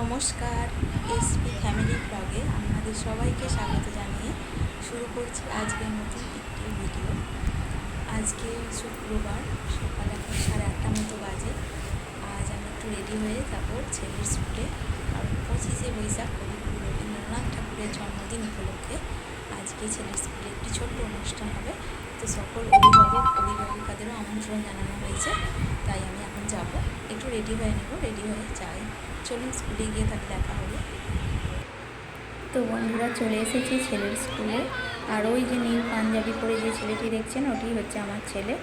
নমস্কার, SP family ব্লগে আপনাদের সবাইকে স্বাগত জানিয়ে শুরু করছি আজকের নতুন একটি ভিডিও। আজকে শুক্রবার সকাল এখন 8:30 মতো বাজে। আজ আমি একটু রেডি হয়ে যাবো ছেলের স্কুলে, কারণ 25শে বৈশাখ কবিগুরু রবীন্দ্রনাথ ঠাকুরের জন্মদিন উপলক্ষে আজকে ছেলের স্কুলে একটি ছোট্ট অনুষ্ঠান হবে। তো সকল অভিভাবকাদেরও আমন্ত্রণ জানানো হয়েছে, তাই আমি এখন যাব, একটু রেডি হয়ে নেব, রেডি হয়ে যাই। চলুন স্কুলে গিয়ে তাকে দেখা হবে। তো বন্ধুরা, চলে এসেছি ছেলের স্কুলে। আর ওই যে নীল পাঞ্জাবি পরে যে ছেলেটি দেখছেন, ওটি হচ্ছে আমার ছেলে।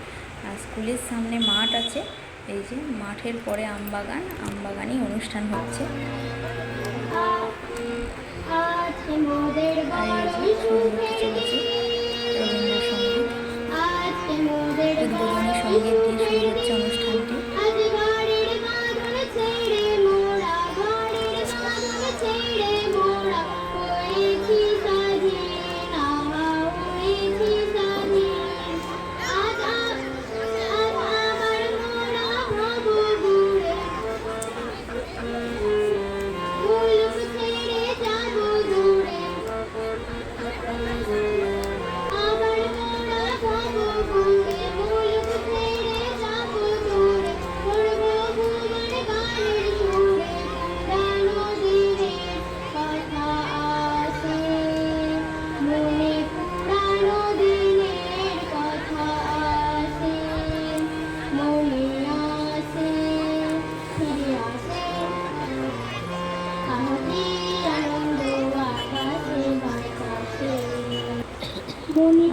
আর স্কুলের সামনে মাঠ আছে, এই যে মাঠের পরে আমবাগানই অনুষ্ঠান হচ্ছে। আর এই যে চলছে রবীন্দ্রসঙ্গীত, উদ্বোধনী সঙ্গীত দিয়ে শুরু হচ্ছে অনুষ্ঠানটি।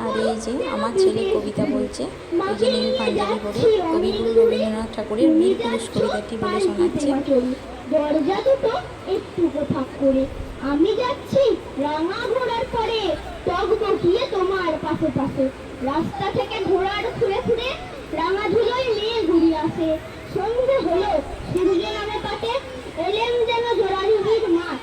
আর এই যে আমার ছেলে কবিতা বলছে, এই যে নীল পাঞ্জাবি পরে কবিগুরু রবীন্দ্রনাথ ঠাকুরের বীর পুরুষ কবিতাটি বলে শোনাচ্ছে। দরজা দুটো একটু ফাঁক করে আমি যাচ্ছি রাঙা ঘোড়ার পরে, টগবগিয়ে তোমার পাশে পাশে, রাস্তা থেকে ঘোড়ার ঘুরে ঘুরে রাঙা ধুলোয় মেয়ে ঘুরিয়ে আসে। সন্ধে হলো সূর্য নামে কাটে, এলেম যেন জোড়াজুড়ির মাঠ,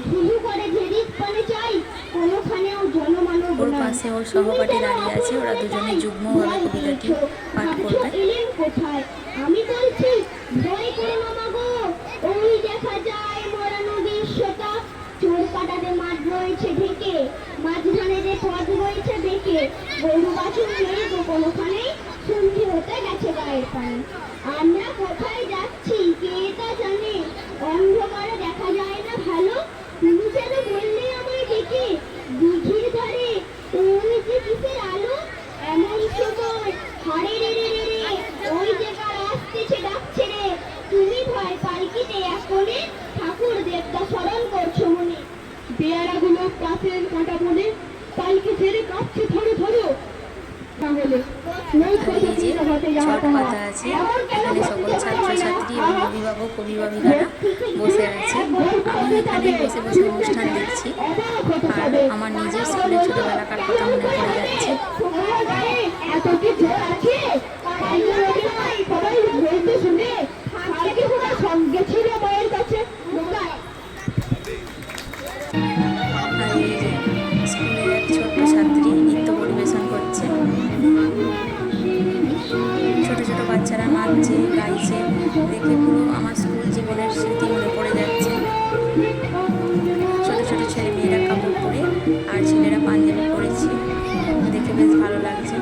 ধুলু করে ঝেড়িক পানে চাই, কোনোখানেও জনমানব ওর পাশে ওর সহপাঠী দাঁড়িয়ে আছে, ওরা দুজনে যুগ্মভাবে কবিতাটি পাঠ করবে। এলেম কোথায় আমি বলছি, ভয় করে মামাগো, ওই দেখা যায় মরা নদীর সোতা, চোর কাটাতে মাঠ রয়েছে ঢেকে, মাঝখানে যে পথ রয়েছে বেঁকে, গরু বাছুর নেই তো কোনোখানেই, সন্ধে হতে গেছে গায়ের পানি। আমরা কোথায় যাচ্ছি কে তা জানে, অন্ধকারে দেখা যায় না ভালো, তুমি যেন বললে আমায় ডেকে, দিঘির ধারে ওই যে কিসের আলো, এমন সময় হারে রে রে রে রে, ওই যে কার আসতেছে ডাকছে রে, তুমি ভয় পালকিতে এক কোণে ঠাকুর দেবতা স্মরণ করছো মনে। পেয়ারাগুলো কাছের কাঁটা বনে পালকি ছেড়ে কাঁপছে ধরো ধরো, তাহলে ছট পাতা আছে, এখানে সকল ছাত্রছাত্রী এবং অভিভাবিকারা বসে আছে। আমি এখানে বসে বসে অনুষ্ঠান দেখছি, আর আমার নিজের স্কুলের ছোটবেলাকার কথা মনে পড়ে যাচ্ছে। সঙ্গে ছিল মায়ের কাছে। আর এই যে স্কুলের এক ছোট্ট ছাত্রী নৃত্য পরিবেশন করছে, ছোট ছোট বাচ্চারা নাচছে গাইছে, দেখে পুরো আমার স্কুল জীবনের স্মৃতি মনে পড়ে যাচ্ছে। ছোট ছোট ছেলে মেয়েরা কাপড় পরে আর ছেলেরা পাঞ্জাবি পরেছে, দেখে বেশ ভালো লাগছে।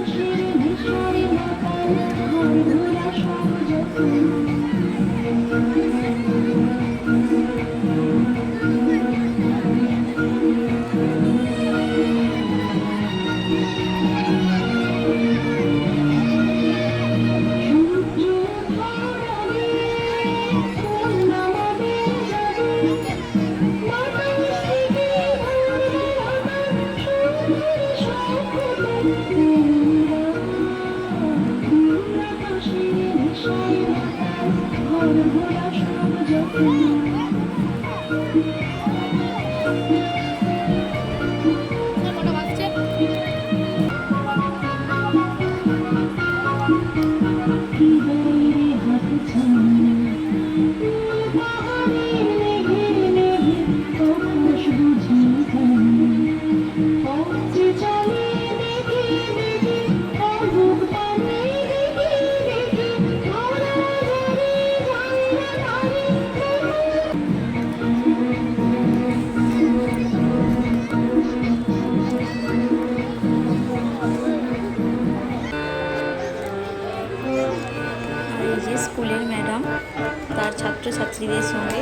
ছাত্রছাত্রীদের সঙ্গে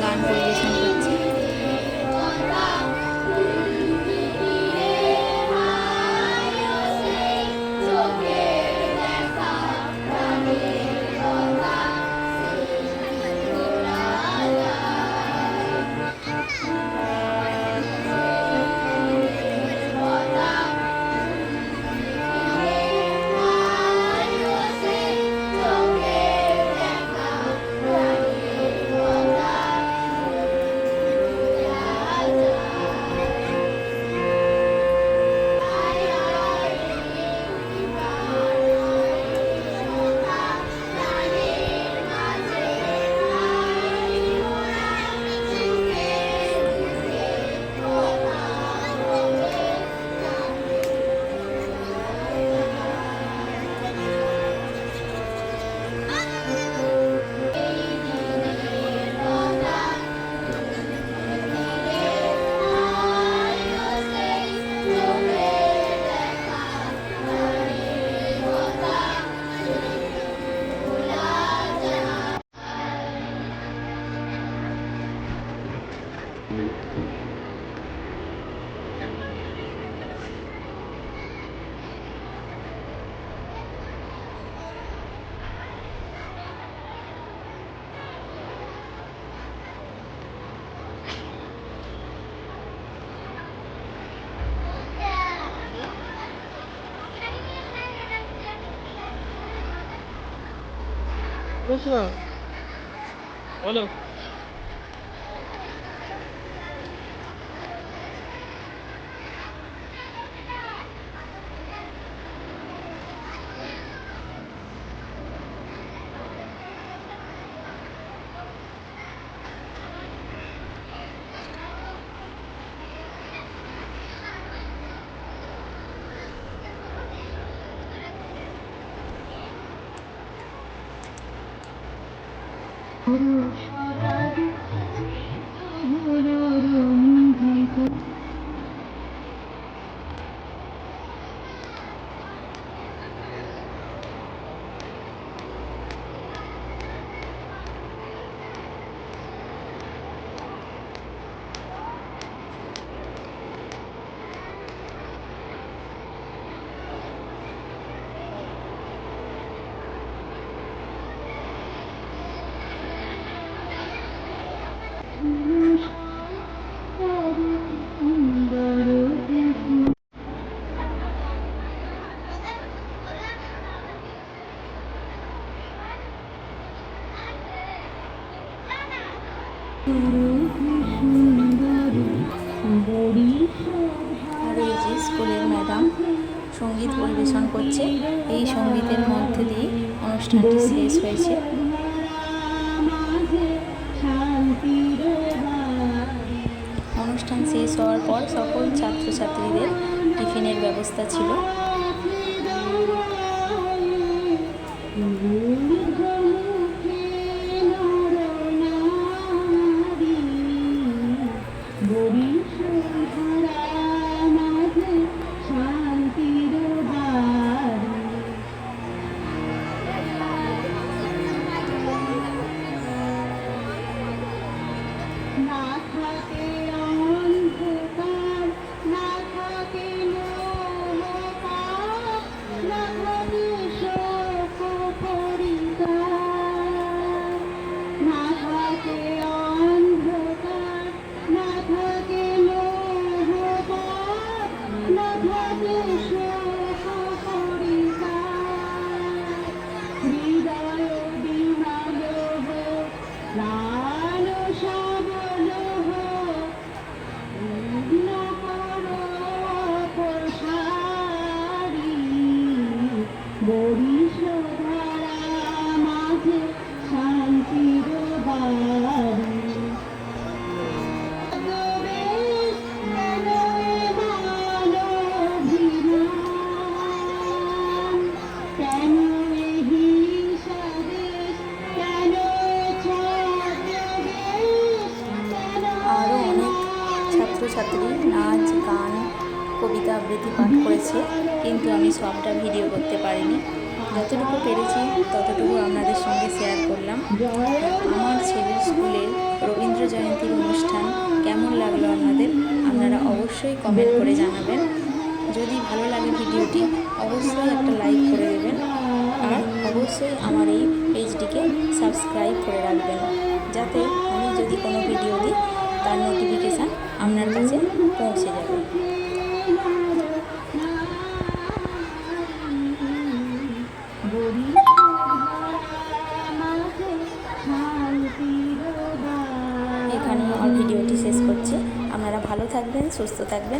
গান পরিবেশন করছি। বলো। আর এই যে স্কুলের ম্যাডাম সঙ্গীত পরিবেশন করছে। এই সঙ্গীতের মধ্যে দিয়ে অনুষ্ঠানটি শেষ হয়েছে। অনুষ্ঠান শেষ হওয়ার পর সকল ছাত্রছাত্রীদের টিফিনের ব্যবস্থা ছিল। ছাত্রছাত্রী নাচ গান কবিতা আবৃত্তি পাঠ করেছে, কিন্তু আমি সবটা ভিডিও করতে পারিনি। যতটুকু পেরেছি ততটুকু আপনাদের সঙ্গে শেয়ার করলাম। আমার ছেলে অবশ্যই কমেন্ট করে জানাবেন। যদি ভালো লাগে ভিডিওটি অবশ্যই একটা লাইক করে দেবেন, আর অবশ্যই আমার এই পেজটিকে সাবস্ক্রাইব করে রাখবেন, যাতে আমি যদি কোনো ভিডিও দিই তার নোটিফিকেশান আপনার কাছে পৌঁছে যাবে। এখানে আমার ভিডিওটি শেষ করছি। আপনারা ভালো থাকবেন, সুস্থ থাকবেন।